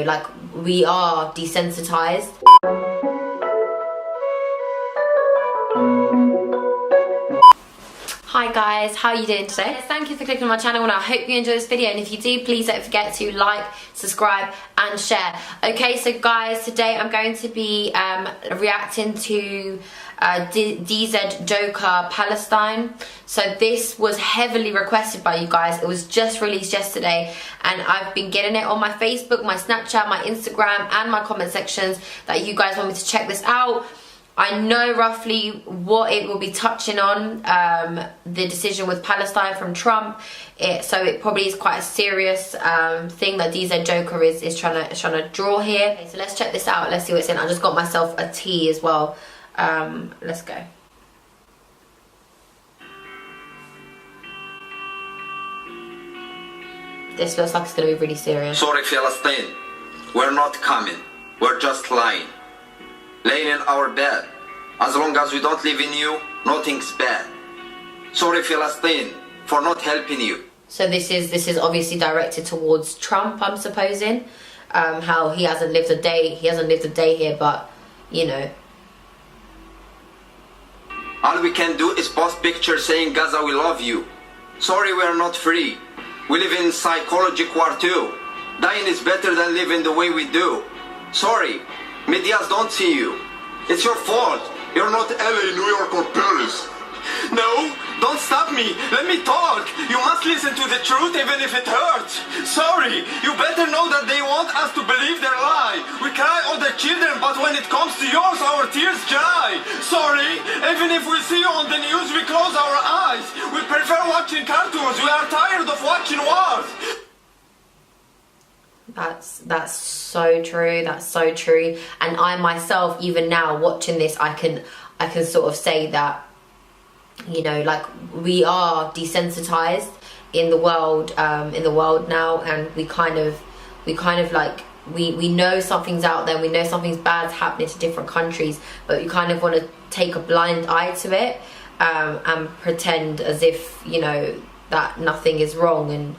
Like, we are desensitized. Hi guys, how are you doing today? Thank you for clicking on my channel and I hope you enjoy this video, and if you do, please don't forget to like, subscribe and share. Okay, so guys, today I'm going to be reacting to DZjoker Palestine. So this was heavily requested by you guys. It was just released yesterday and I've been getting it on my Facebook, my Snapchat, my Instagram and my comment sections that you guys want me to check this out. I know roughly what it will be touching on, the decision with Palestine from Trump. So it probably is quite a serious thing that DZjoker is trying to draw here. Okay, so let's check this out. Let's see what's in. I just got myself a tea as well. Let's go. This feels like it's going to be really serious. Sorry, Palestine. We're not coming. We're just lying. Laying in our bed. As long as we don't live in you, nothing's bad. Sorry, Palestine, for not helping you. So this is obviously directed towards Trump, I'm supposing. How he hasn't lived a day here, but you know. All we can do is post pictures saying Gaza, we love you. Sorry, we are not free. We live in psychological war too. Dying is better than living the way we do. Sorry, medias don't see you. It's your fault. You're not LA, New York or Paris. No, don't stop me. Let me talk. You must listen to the truth even if it hurts. Sorry, you better know that they want us to believe their lie. We cry all the children, but when it comes to yours, our tears dry. Sorry, even if we see you on the news, we close our eyes. We prefer watching cartoons. We are tired of watching wars. That's so true. That's so true. And I myself, even now watching this, I can sort of say that, you know, like, we are desensitized in the world now, and we kind of like, we know something's out there, we know something's bad's happening to different countries, but we kind of want to take a blind eye to it, and pretend as if, you know, that nothing is wrong. And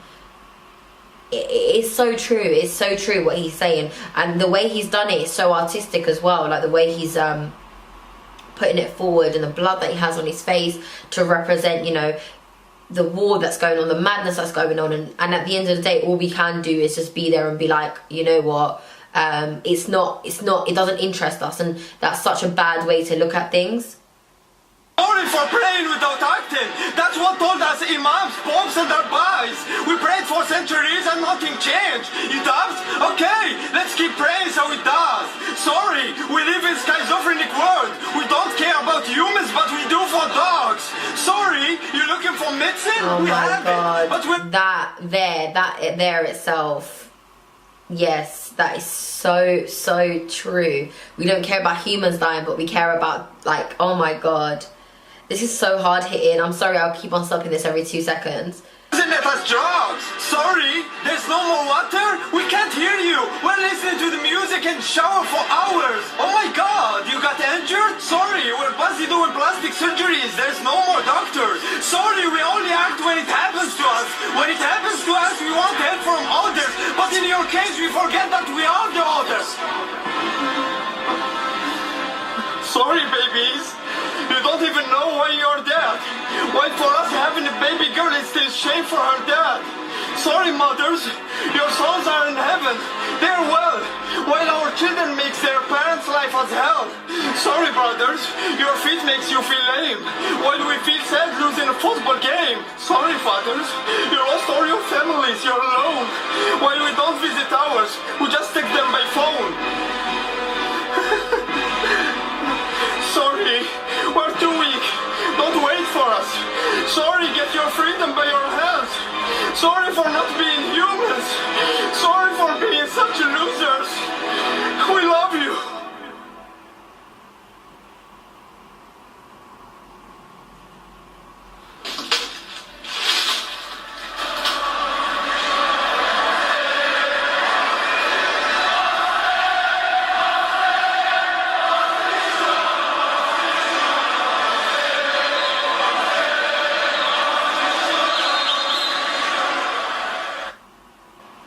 it's so true. It's so true what he's saying, and the way he's done it is so artistic as well. Like the way he's putting it forward, and the blood that he has on his face to represent, you know, the war that's going on, the madness that's going on, and at the end of the day, all we can do is just be there and be like, you know what, it doesn't interest us, and that's such a bad way to look at things. Sorry for praying without acting. That's what told us imams, popes and rabbis. We prayed for centuries and nothing changed. It does? Okay, let's keep praying so it does. Sorry, we live in schizophrenic world. We don't care about humans, but we do for dogs. Sorry, you're looking for medicine? Oh we my have God. It, but we... That there itself. Yes, that is so true. We don't care about humans dying, but we care about, like, oh my God. This is so hard hitting. I'm sorry, I'll keep on stopping this every 2 seconds. Isn't it as drugs? Sorry, there's no more water? We can't hear you. We're listening to the music and shower for hours. Oh my God, you got injured? Sorry, we're busy doing plastic surgeries. There's no more doctors. Sorry, we only act when it happens to us. When it happens to us, we want help from others. But in your case, we forget that we are the others. Sorry, babies. You don't even know why you're dead. Why for us having a baby girl is still shame for her dad. Sorry, mothers. Your sons are in heaven. They're well. While our children makes their parents' life as hell. Sorry, brothers. Your feet makes you feel lame. While we feel sad losing a football game. Sorry, fathers. You lost all your families. You're alone. While we don't visit ours, we just take them by phone. Sorry, we're too weak. Don't wait for us. Sorry, get your freedom by your hands. Sorry for not being humans. Sorry for being such losers. We love you.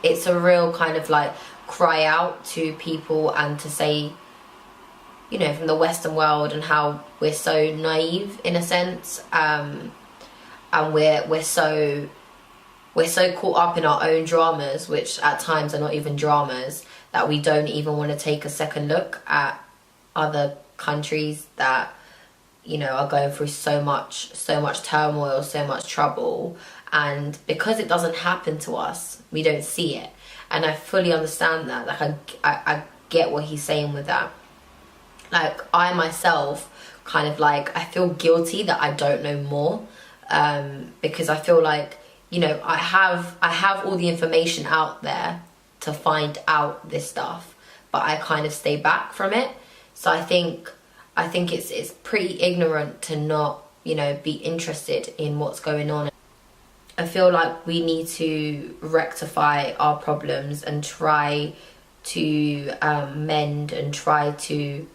It's a real kind of like cry out to people and to say, you know, from the Western world, and how we're so naive in a sense, and we're so caught up in our own dramas, which at times are not even dramas, that we don't even want to take a second look at other countries that, you know, are going through so much turmoil, so much trouble. And because it doesn't happen to us, we don't see it. And I fully understand that. Like, I get what he's saying with that. Like, I myself kind of like, I feel guilty that I don't know more, because I feel like, you know, I have all the information out there to find out this stuff, but I kind of stay back from it. So I think it's pretty ignorant to not, you know, be interested in what's going on. I feel like we need to rectify our problems and try to mend and try to,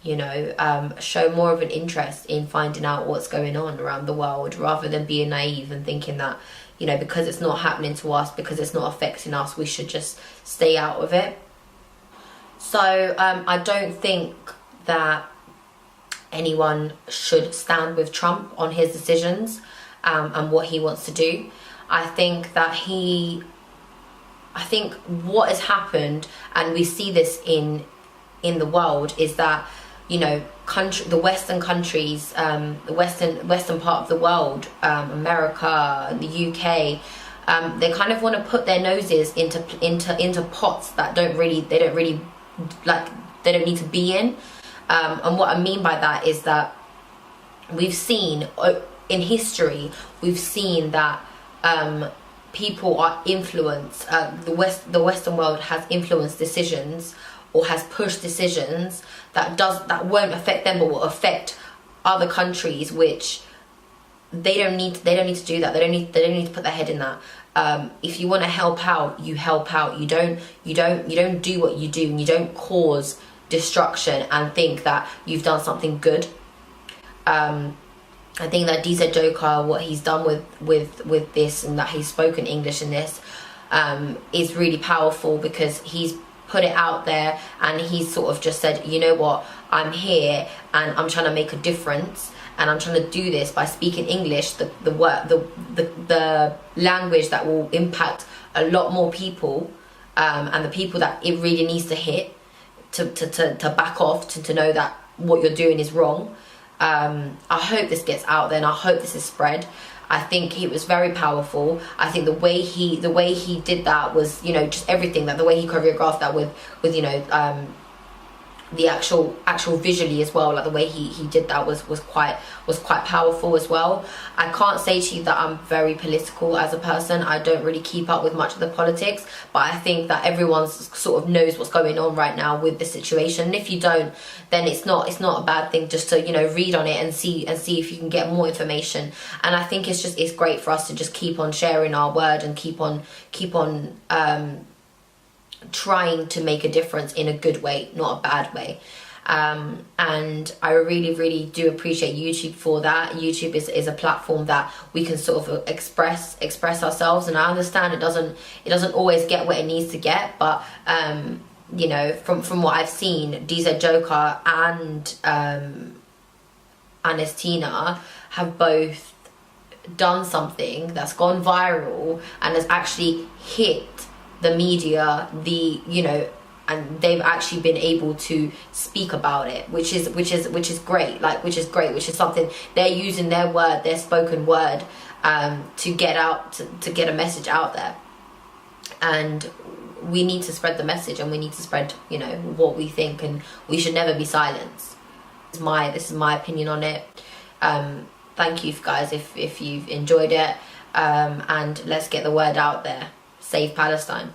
you know, show more of an interest in finding out what's going on around the world, rather than being naive and thinking that, you know, because it's not happening to us, because it's not affecting us, we should just stay out of it. So I don't think that anyone should stand with Trump on his decisions and what he wants to do. I think what has happened, and we see this in the world, is that, you know, the Western countries, the Western part of the world, America, the UK, they kind of want to put their noses into pots that they don't really need to be in. And what I mean by that is that we've seen in history, we've seen that people are influenced. The Western world has influenced decisions, or has pushed decisions that won't affect them, but will affect other countries, which they don't need to do that. They don't need to put their head in that. If you want to help out, you help out. You don't do what you do, and you don't cause destruction and think that you've done something good. I think that DZjoker, what he's done with this, and that he's spoken English in this, is really powerful, because he's put it out there, and he's sort of just said, you know what, I'm here and I'm trying to make a difference, and I'm trying to do this by speaking English, the language that will impact a lot more people, and the people that it really needs to hit, to back off, to know that what you're doing is wrong. I hope this gets out there, and I hope this is spread. I think it was very powerful. I think the way he did that was, you know, just everything, that the way he choreographed that with you know, the actual visually as well, like the way he did that was quite powerful as well. I can't say to you that I'm very political as a person. I don't really keep up with much of the politics, but I think that everyone sort of knows what's going on right now with the situation. And if you don't, then it's not a bad thing just to, you know, read on it and see if you can get more information. And I think it's great for us to just keep on sharing our word, and keep on trying to make a difference in a good way, not a bad way. And I really do appreciate YouTube for that. YouTube is a platform that we can sort of express ourselves, and I understand it doesn't always get what it needs to get, but you know, from what I've seen, DZjoker and Anestina have both done something that's gone viral and has actually hit the media, you know, and they've actually been able to speak about it, which is great. Which is something they're using their word, their spoken word, to get out, to get a message out there. And we need to spread the message, and we need to spread, you know, what we think, and we should never be silenced. This is my opinion on it. Thank you guys if you've enjoyed it, and let's get the word out there. Save Palestine.